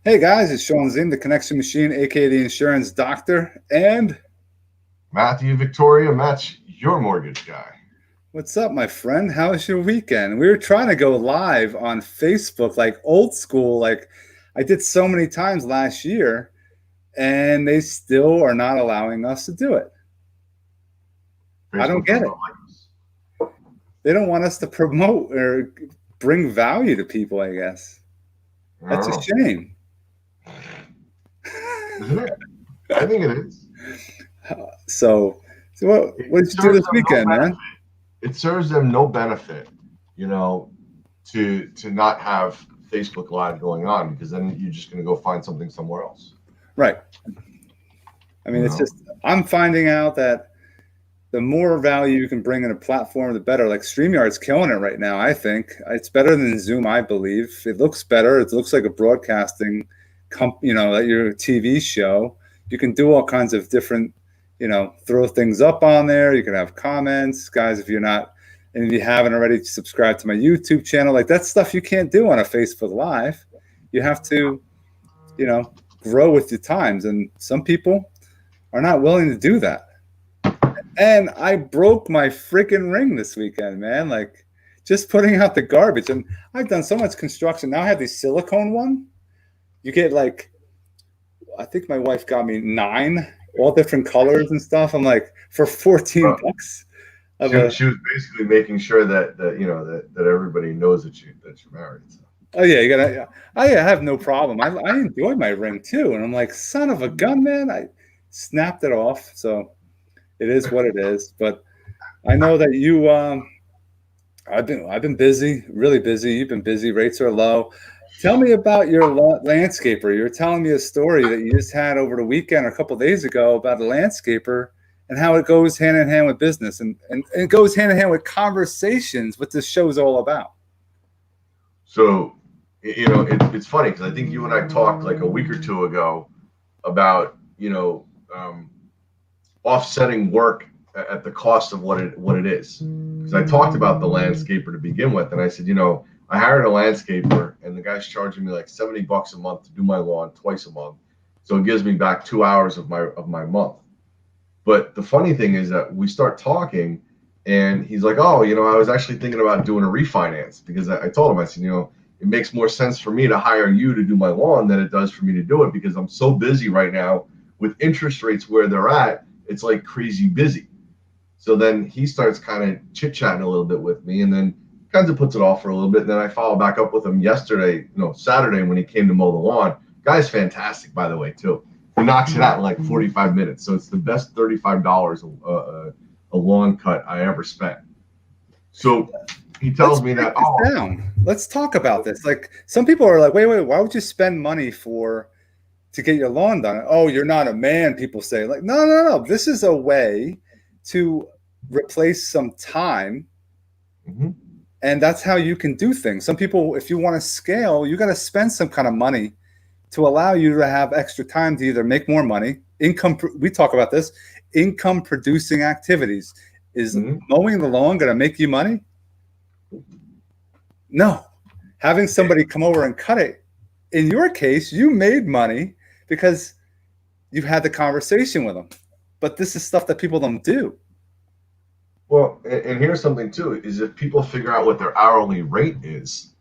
Hey guys, it's Sean Zinn, the Connection Machine, aka the Insurance Doctor, and Matthew Victoria, Matt's your mortgage guy. what's up, my friend? How was your weekend? We were trying to go live on Facebook, like old school, like I did so many times last year, and they still are not allowing us to do it. I don't Facebook get does it. not like us. They don't want us to promote or bring value to people, I guess. I That's don't a know. shame. Isn't it? I think it is. So what It did you do serves this them no weekend, benefit. man? It serves them no benefit, you know, to not have Facebook Live going on because then you're just going to go find something somewhere else. Right. I You mean, it's know. just I'm finding out that the more value you can bring in a platform, the better. Like StreamYard's killing it right now. I think it's better than Zoom. I believe it looks better. It looks like a broadcasting, like your TV show. You can do all kinds of different, throw things up on there. You can have comments, guys. If you're not, and if you haven't already, subscribe to my YouTube channel. Like that's stuff you can't do on a Facebook Live. You have to, you know, grow with the times, and some people are not willing to do that. And I broke my freaking ring this weekend, man. Like just putting out the garbage. And I've done so much construction. Now I have these silicone one. You get like, I think my wife got me 9, all different colors and stuff. I'm like, for 14 Well, bucks of she a, she was basically making sure that everybody knows that you're married. So. oh yeah, you gotta, yeah. I have no problem. I enjoy my ring too. And I'm like, son of a gun, man. I snapped it off. So it is what it is. But I know that I've been busy, really busy. You've been busy. Rates are low. Tell me about your landscaper. You're telling me a story that you just had over the weekend or a couple of days ago about a landscaper and how it goes hand in hand with business and it goes hand in hand with conversations, what this show's all about. So, it's funny because I think you and I talked like a week or two ago about offsetting work at the cost of what it is. Because I talked about the landscaper to begin with, and I said, I hired a landscaper, and the guy's charging me like $70 a month to do my lawn twice a month, so it gives me back 2 hours of my month. But the funny thing is that we start talking, and he's like, "Oh, I was actually thinking about doing a refinance because I told him, I said, it makes more sense for me to hire you to do my lawn than it does for me to do it because I'm so busy right now with interest rates where they're at. It's like crazy busy." So then he starts kind of chit chatting a little bit with me, and then kind of puts it off for a little bit. And then I follow back up with him yesterday, no, Saturday when he came to mow the lawn. Guy's fantastic, by the way, too. He knocks it out in like 45 minutes. So it's the best $35 a lawn cut I ever spent. So he Let's tells me break that, this oh, down. Let's talk about this. Like some people are like, wait, why would you spend money to get your lawn done? Oh, you're not a man, people say. Like, no, no, no. This is a way to replace some time, mhm. and that's how you can do things. Some people, if you want to scale, you got to spend some kind of money to allow you to have extra time to either make more money, income. We talk about this, income producing activities. Is Mhm. mowing the lawn going to make you money? No. Having somebody come over and cut it. In your case, you made money because you had the conversation with them. But this is stuff that people don't do. Well, and here's something too: is if people figure out what their hourly rate is,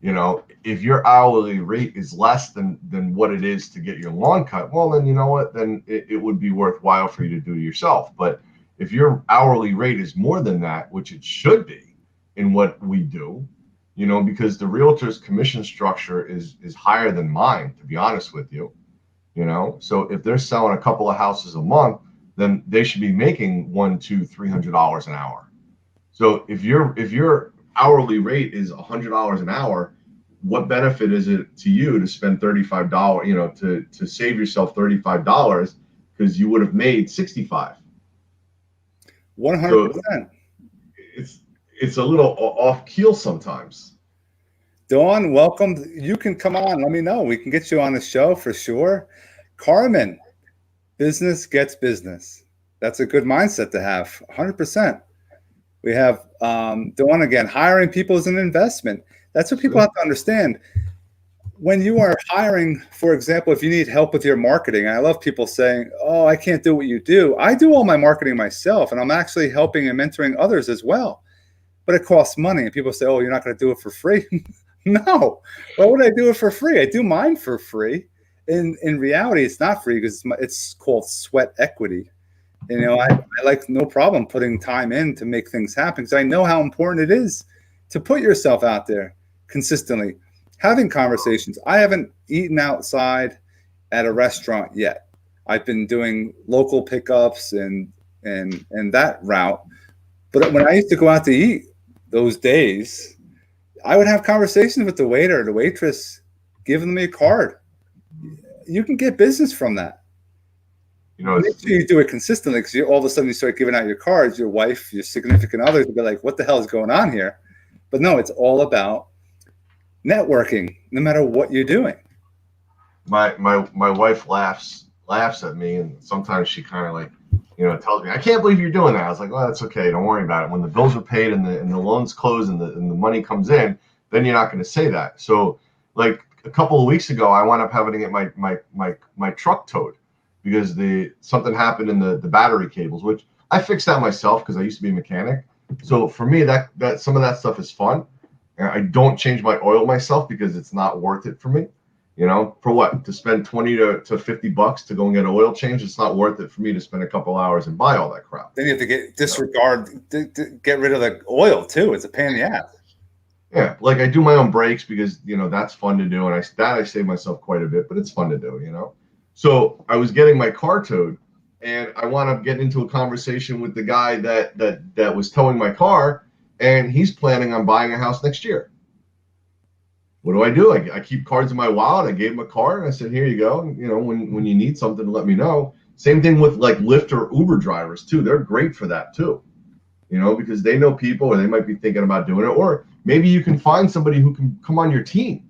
if your hourly rate is less than what it is to get your lawn cut, well, then you know what? Then it would be worthwhile for you to do it yourself. But if your hourly rate is more than that, which it should be in what we do, because the realtor's commission structure is higher than mine, to be honest with you. So if they're selling a couple of houses a month, then they should be making $100, $200, $300 an hour. So if your hourly rate is $100 an hour, what benefit is it to you to spend $35, to save yourself $35 because you would have made 65. So 100%. it's it's a little off keel sometimes. Dawn, welcome. You can come on. Let me know. We can get you on the show for sure. Carmen, business gets business. That's a good mindset to have. 100%. We have Dawn again. Hiring people is an investment. That's what people have to understand. when you are hiring, for example, if you need help with your marketing, I love people saying, "Oh, I can't do what you do." I do all my marketing myself, and I'm actually helping and mentoring others as well. But it costs money, and people say, "Oh, you're not going to do it for free." No, why would I do it for free? I do mine for free. In reality, it's not free because it's called sweat equity. I like no problem putting time in to make things happen because I know how important it is to put yourself out there consistently, having conversations. I haven't eaten outside at a restaurant yet. I've been doing local pickups and that route. But when I used to go out to eat those days, I would have conversations with the waiter, the waitress, giving me a card. You can get business from that. Make sure you do it consistently because all of a sudden you start giving out your cards, your wife, your significant others will be like, what the hell is going on here? But no, it's all about networking, no matter what you're doing. My wife laughs at me, and sometimes she kind of like, tells me, I can't believe you're doing that. I was like, well, that's okay. Don't worry about it. When the bills are paid and the loans close and the money comes in, then you're not going to say that. So like a couple of weeks ago, I wound up having to get my truck towed because something happened in the battery cables, which I fixed that myself because I used to be a mechanic. So for me, that some of that stuff is fun. I don't change my oil myself because it's not worth it for me. For what? To spend 20 to $50 to go and get an oil change, it's not worth it for me to spend a couple hours and buy all that crap. Then you have to get rid of the oil too. It's a pain in the ass. Yeah, like I do my own brakes because that's fun to do, and I save myself quite a bit, but it's fun to do. So I was getting my car towed, and I wound up getting into a conversation with the guy that was towing my car, and he's planning on buying a house next year. What do? I keep cards in my wallet. I gave him a card, and I said, here you go. When you need something, let me know. Same thing with like Lyft or Uber drivers too. They're great for that too, because they know people, or they might be thinking about doing it, or maybe you can find somebody who can come on your team.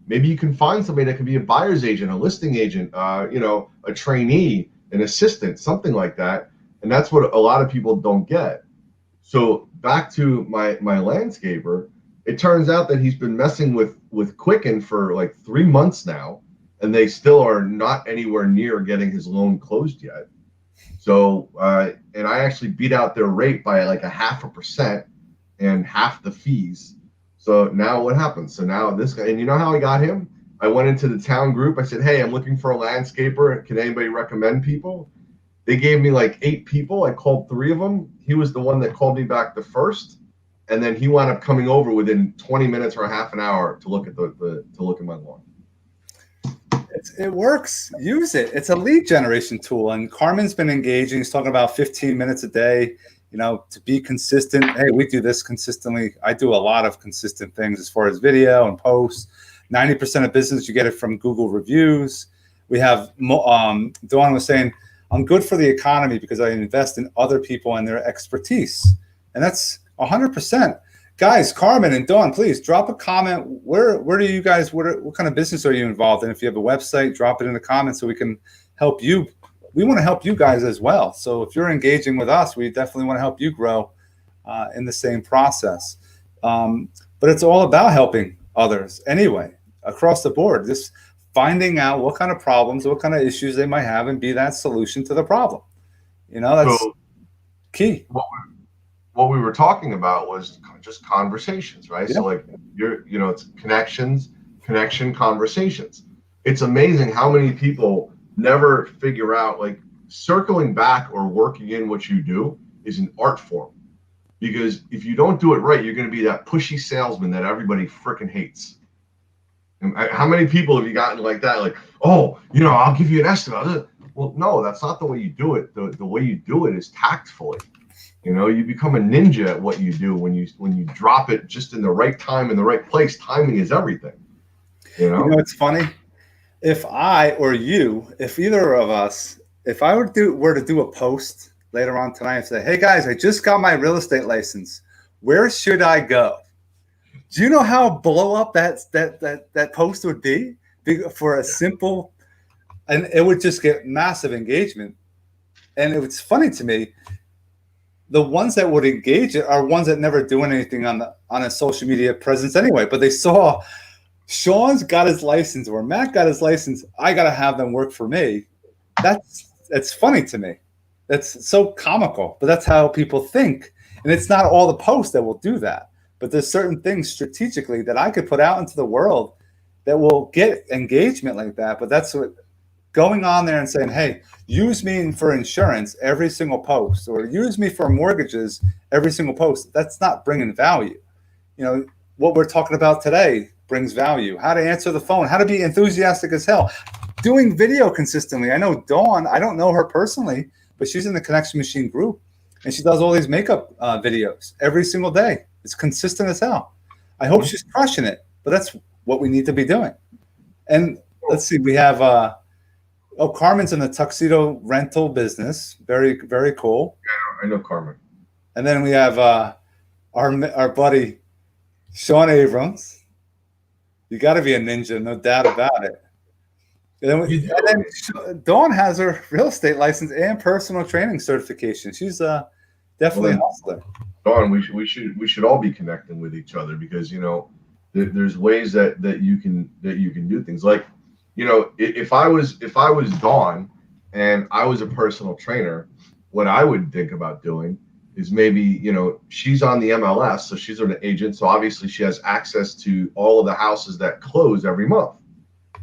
Maybe you can find somebody that can be a buyer's agent, a listing agent, a trainee, an assistant, something like that. And that's what a lot of people don't get. So back to my landscaper, it turns out that he's been messing with Quicken for like 3 months now, and they still are not anywhere near getting his loan closed yet. So, and I actually beat out their rate by like 0.5% and half the fees. So now what happens? So now this guy, and you know how I got him? I went into the town group. I said, hey, I'm looking for a landscaper. Can anybody recommend people? They gave me like 8 people. I called 3 of them. He was the one that called me back the first. And then he wound up coming over within 20 minutes or half an hour to look at to look at my lawn. It works. Use it. It's a lead generation tool. And Carmen's been engaging. He's talking about 15 minutes a day, to be consistent. Hey, we do this consistently. I do a lot of consistent things as far as video and posts. 90% of business, you get it from Google reviews. We have, Dawn was saying, I'm good for the economy because I invest in other people and their expertise. And that's 100%. Guys, Carmen and Dawn, please drop a comment. Where do you guys, what kind of business are you involved in? If you have a website, drop it in the comments so we can help you. We want to help you guys as well. So if you're engaging with us, we definitely want to help you grow in the same process. But it's all about helping others anyway, across the board. Just finding out what kind of problems, what kind of issues they might have and be that solution to the problem. That's key. What we were talking about was just conversations, right? Yeah. So like it's connection conversations. It's amazing how many people never figure out, like, circling back or working in what you do is an art form. Because if you don't do it right, you're going to be that pushy salesman that everybody freaking hates. And how many people have you gotten like that? Like, oh, I'll give you an estimate. Well, no, that's not the way you do it. The way you do it is tactfully. You become a ninja at what you do when you drop it just in the right time in the right place. Timing is everything. It's funny. If I or you, if either of us, if I were to do a post later on tonight and say, hey guys, I just got my real estate license. Where should I go? Do you know how blow up that post would be for a simple, and it would just get massive engagement. And it was funny to me. The ones that would engage it are ones that never do anything on a social media presence anyway, but they saw Sean's got his license or Matt got his license. I got to have them work for me. That's funny to me. That's so comical, but that's how people think. And it's not all the posts that will do that, but there's certain things strategically that I could put out into the world that will get engagement like that. But that's what going on there and saying, hey, use me for insurance every single post, or use me for mortgages every single post. That's not bringing value. You know, what we're talking about today brings value. How to answer the phone, how to be enthusiastic as hell, doing video consistently. I know Dawn, I don't know her personally, but she's in the Connection Machine group, and she does all these makeup videos every single day. It's consistent as hell. I hope she's crushing it, but that's what we need to be doing. And let's see, we have Carmen's in the tuxedo rental business. Very, very cool. I know Carmen. And then we have our buddy Sean Abrams. You got to be a ninja, no doubt about it. And then Dawn has her real estate license and personal training certification. She's definitely a hustler. Dawn, we should all be connecting with each other, because there's ways that you can do things. Like, if I was Dawn and I was a personal trainer, what I would think about doing is maybe, she's on the MLS, so she's an agent, so obviously she has access to all of the houses that close every month,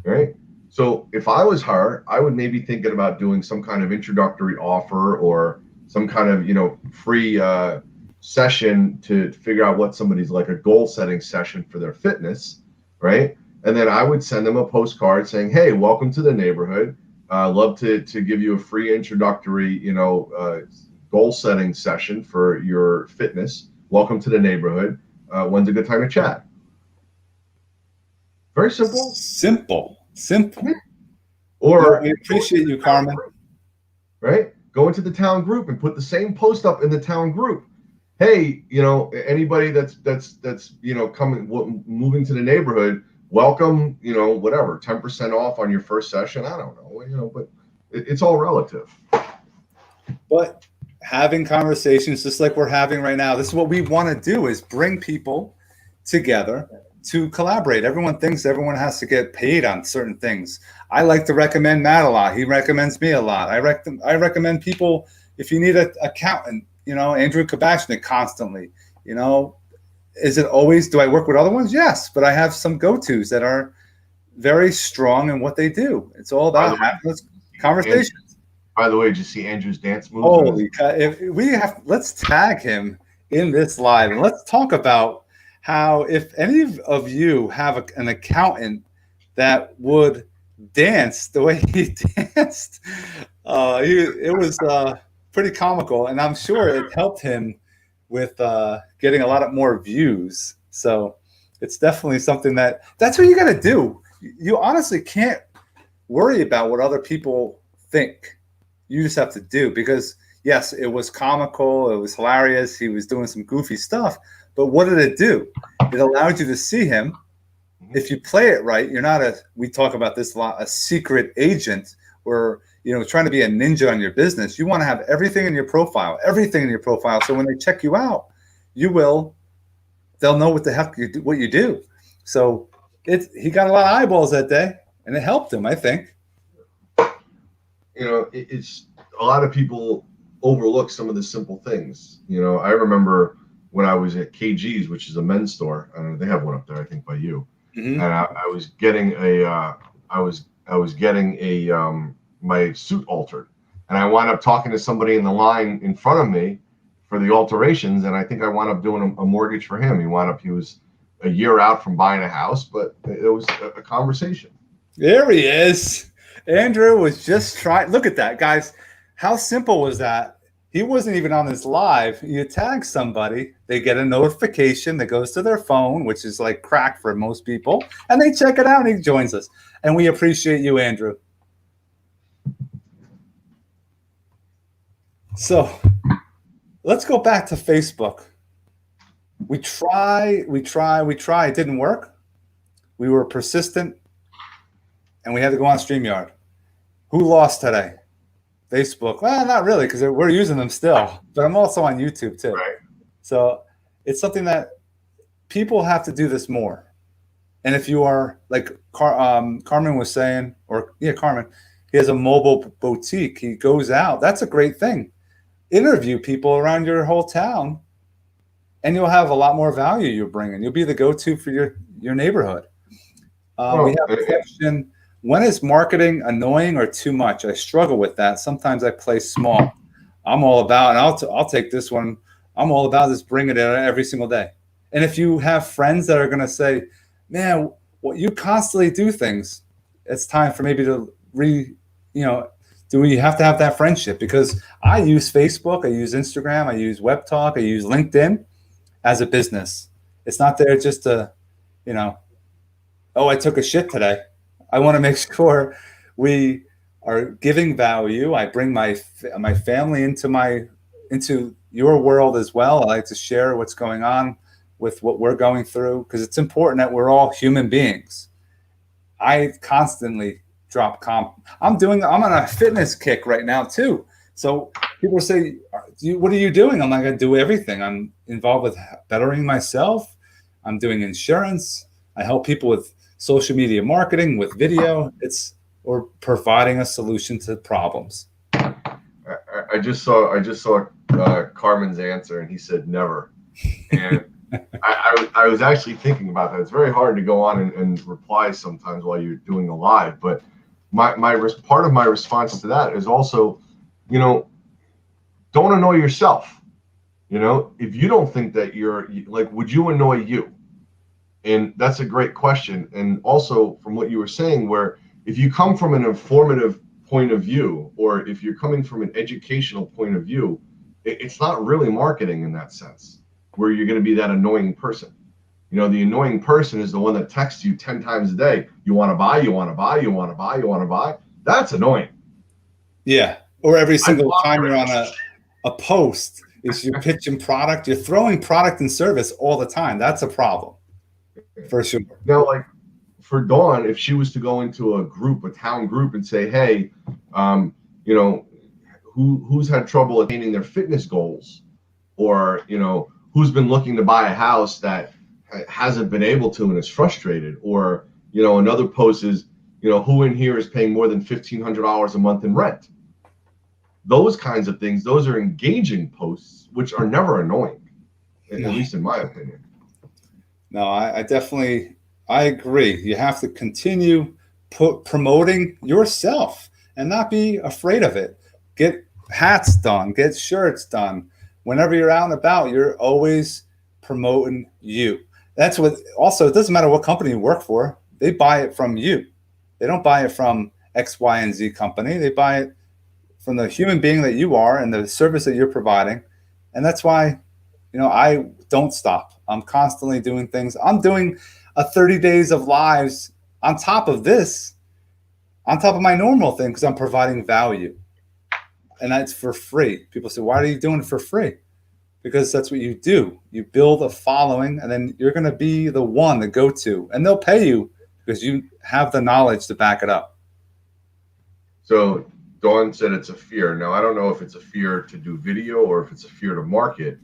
right? So if I was her, I would maybe thinking about doing some kind of introductory offer or some kind of, free session to figure out what somebody's, like a goal setting session for their fitness, right? And then I would send them a postcard saying, hey, welcome to the neighborhood. Love to give you a free introductory, goal setting session for your fitness. Welcome to the neighborhood. When's a good time to chat? Very simple. Simple. Or we appreciate you, Carmen. Right? Go into the town group and put the same post up in the town group. Hey, anybody that's coming, moving to the neighborhood, welcome, whatever, 10% off on your first session. I don't know, but it's all relative. But having conversations just like we're having right now, this is what we want to do, is bring people together to collaborate. Everyone thinks everyone has to get paid on certain things. I like to recommend Matt a lot. He recommends me a lot. I recommend people, if you need an accountant, Andrew Kabashnik constantly, is it always, do I work with other ones? Yes, but I have some go-tos that are very strong in what they do. It's all about having those conversations. By the way, did you see Andrew's dance moves? Holy cow. Let's tag him in this live, and let's talk about how, if any of you have an accountant that would dance the way he danced, it was pretty comical, and I'm sure it helped him with getting a lot more views. So it's definitely something that's what you got to do. You honestly can't worry about what other people think. You just have to do, because yes, it was comical, it was hilarious, he was doing some goofy stuff, but what did it do? It allowed you to see him. If you play it right, you're not we talk about this a lot, a secret agent, or trying to be a ninja on your business. You want to have everything in your profile. So when they check you out, they'll know what the heck what you do. So he got a lot of eyeballs that day, and it helped him, I think. It's a lot of people overlook some of the simple things. I remember when I was at KG's, which is a men's store. I don't know, they have one up there, I think, by you. Mm-hmm. And I was getting my suit altered, and I wound up talking to somebody in the line in front of me for the alterations, and I think I wound up doing a mortgage for him. He was a year out from buying a house, but it was a conversation. There he is. Andrew was just trying. Look at that, guys. How simple was that? He wasn't even on this live. You tag somebody, they get a notification that goes to their phone, which is like crack for most people, and they check it out, and he joins us. And we appreciate you, Andrew. So let's go back to Facebook. We try. It didn't work. We were persistent, and we had to go on StreamYard. Who lost today? Facebook. Well, not really, because we're using them still, but I'm also on YouTube too. Right. So it's something that people have to do this more. And if you are like Carmen was saying, or yeah, Carmen, he has a mobile boutique. He goes out. That's a great thing. Interview people around your whole town, and you'll have a lot more value you're bringing. You'll be the go-to for your neighborhood. We Well, have a question. When is marketing annoying or too much? I struggle with that. Sometimes I play small. I'm all about, and I'll take this one. I'm all about just bringing it in every single day. And if you have friends that are going to say, man, well, you constantly do things, it's time for maybe to you know, do we have to have that friendship? Because I use Facebook, I use Instagram, I use Web Talk, I use LinkedIn as a business. It's not there just to, you know, oh, I took a shit today. I want to make sure we are giving value. I bring my family into your world as well. I like to share what's going on with what we're going through because it's important that we're all human beings. I constantly drop comp. I'm on a fitness kick right now too. So people say, what are you doing? I'm like, I do everything. I'm involved with bettering myself. I'm doing insurance. I help people with social media marketing, with video. Or providing a solution to problems. I just saw Carmen's answer, and he said never. And I was actually thinking about that. It's very hard to go on and reply sometimes while you're doing a live. But part of my response to that is also, don't annoy yourself. If you don't think that you're like, would you annoy you? And that's a great question. And also from what you were saying, where if you come from an informative point of view, or if you're coming from an educational point of view, it's not really marketing in that sense, where you're going to be that annoying person. The annoying person is the one that texts you 10 times a day. You want to buy, you want to buy, you want to buy, you want to buy. That's annoying. Yeah. Or every single time you're on a post, is you're pitching product, you're throwing product and service all the time. That's a problem. For sure. Now, like for Dawn, if she was to go into a town group and say, hey, who's had trouble attaining their fitness goals, or, who's been looking to buy a house that hasn't been able to and is frustrated, or, another post is, who in here is paying more than $1,500 a month in rent? Those kinds of things, those are engaging posts, which are never annoying, at least in my opinion. No, I definitely, I agree. You have to continue promoting yourself and not be afraid of it. Get hats done, get shirts done. Whenever you're out and about, you're always promoting you. That's what, also, it doesn't matter what company you work for. They buy it from you. They don't buy it from X, Y, and Z company. They buy it from the human being that you are and the service that you're providing. And that's why, I don't stop. I'm constantly doing things. I'm doing a 30 days of lives on top of this, on top of my normal thing, because I'm providing value. And that's for free. People say, why are you doing it for free? Because that's what you do. You build a following, and then you're going to be the one to go to. And they'll pay you because you have the knowledge to back it up. So Dawn said it's a fear. Now, I don't know if it's a fear to do video or if it's a fear to market,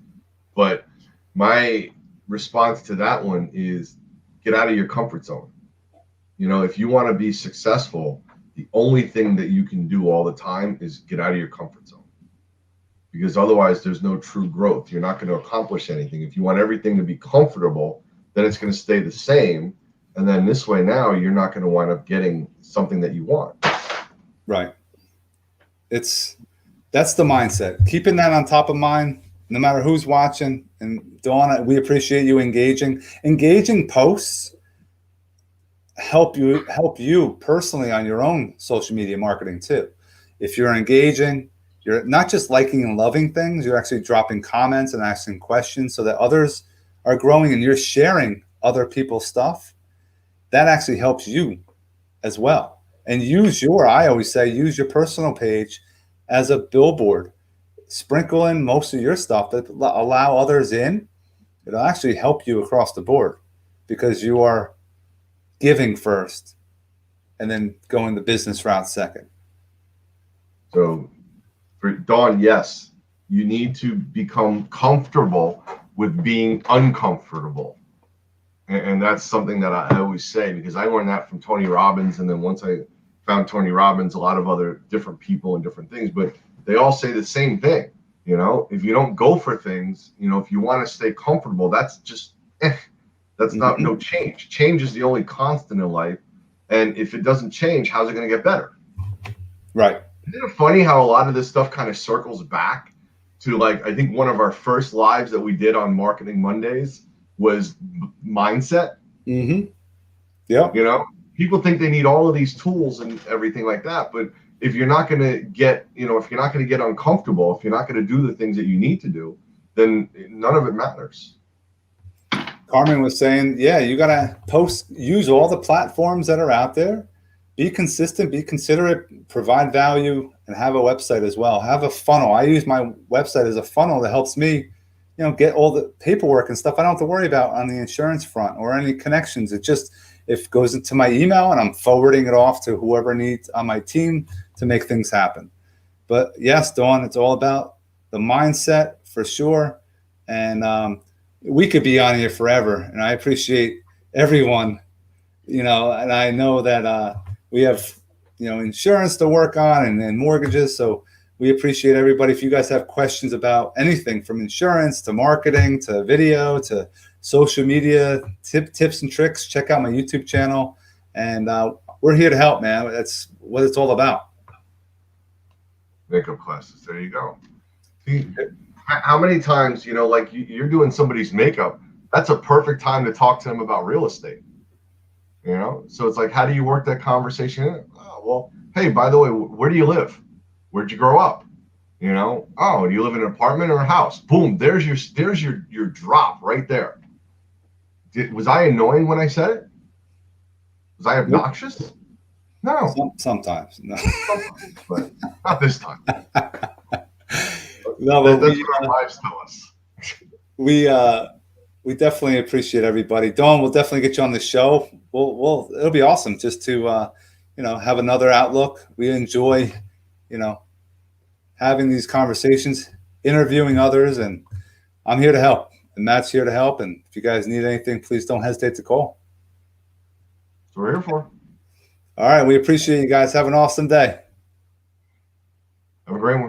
but my response to that one is get out of your comfort zone. If you want to be successful, the only thing that you can do all the time is get out of your comfort zone, because otherwise there's no true growth. You're not going to accomplish anything. If you want everything to be comfortable, then it's going to stay the same. And then this way, now you're not going to wind up getting something that you want. Right. That's the mindset. Keeping that on top of mind, no matter who's watching. And Dawn, we appreciate you engaging. Engaging posts help you personally on your own social media marketing too. If you're engaging, you're not just liking and loving things, you're actually dropping comments and asking questions so that others are growing, and you're sharing other people's stuff. That actually helps you as well. And I always say, use your personal page as a billboard. Sprinkle in most of your stuff that allow others in. It'll actually help you across the board because you are giving first and then going the business route second. So for Dawn, yes, you need to become comfortable with being uncomfortable. And that's something that I always say, because I learned that from Tony Robbins. And then once I found Tony Robbins, a lot of other different people and different things, but they all say the same thing. You know, if you don't go for things, you know, if you want to stay comfortable, that's just, that's not no change. Change is the only constant in life. And if it doesn't change, how's it going to get better? Right. Isn't it funny how a lot of this stuff kind of circles back to, like, I think one of our first lives that we did on Marketing Mondays was mindset. Mm-hmm. Yeah. You know, people think they need all of these tools and everything like that, but if you're not going to get, you know, if you're not going to get uncomfortable, if you're not going to do the things that you need to do, then none of it matters. Carmen was saying, yeah, you got to use all the platforms that are out there, be consistent, be considerate, provide value, and have a website as well. Have a funnel. I use my website as a funnel that helps me, you know, get all the paperwork and stuff I don't have to worry about on the insurance front or any connections. It goes into my email and I'm forwarding it off to whoever needs on my team to make things happen. But yes, Dawn, it's all about the mindset for sure. And we could be on here forever. And I appreciate everyone, you know, and I know that we have, you know, insurance to work on and mortgages. So we appreciate everybody. If you guys have questions about anything from insurance to marketing to video to social media tips and tricks, check out my YouTube channel. And we're here to help, man. That's what it's all about. Makeup classes. There you go. See, how many times, you know, like you're doing somebody's makeup, that's a perfect time to talk to them about real estate. You know, so it's like, how do you work that conversation in? Oh, well, hey, by the way, where do you live? Where'd you grow up? You know, oh, do you live in an apartment or a house? Boom, there's your drop right there. Was I annoying when I said it? Was I obnoxious? No. Sometimes, no. Sometimes, but not this time. No, but that's what our lives tell us. We definitely appreciate everybody. Dawn, we'll definitely get you on the show. It'll be awesome just to you know, have another outlook. We enjoy, you know, having these conversations, interviewing others, and I'm here to help. And Matt's here to help. And if you guys need anything, please don't hesitate to call. That's what we're here for. All right. We appreciate you guys. Have an awesome day. Have a great one.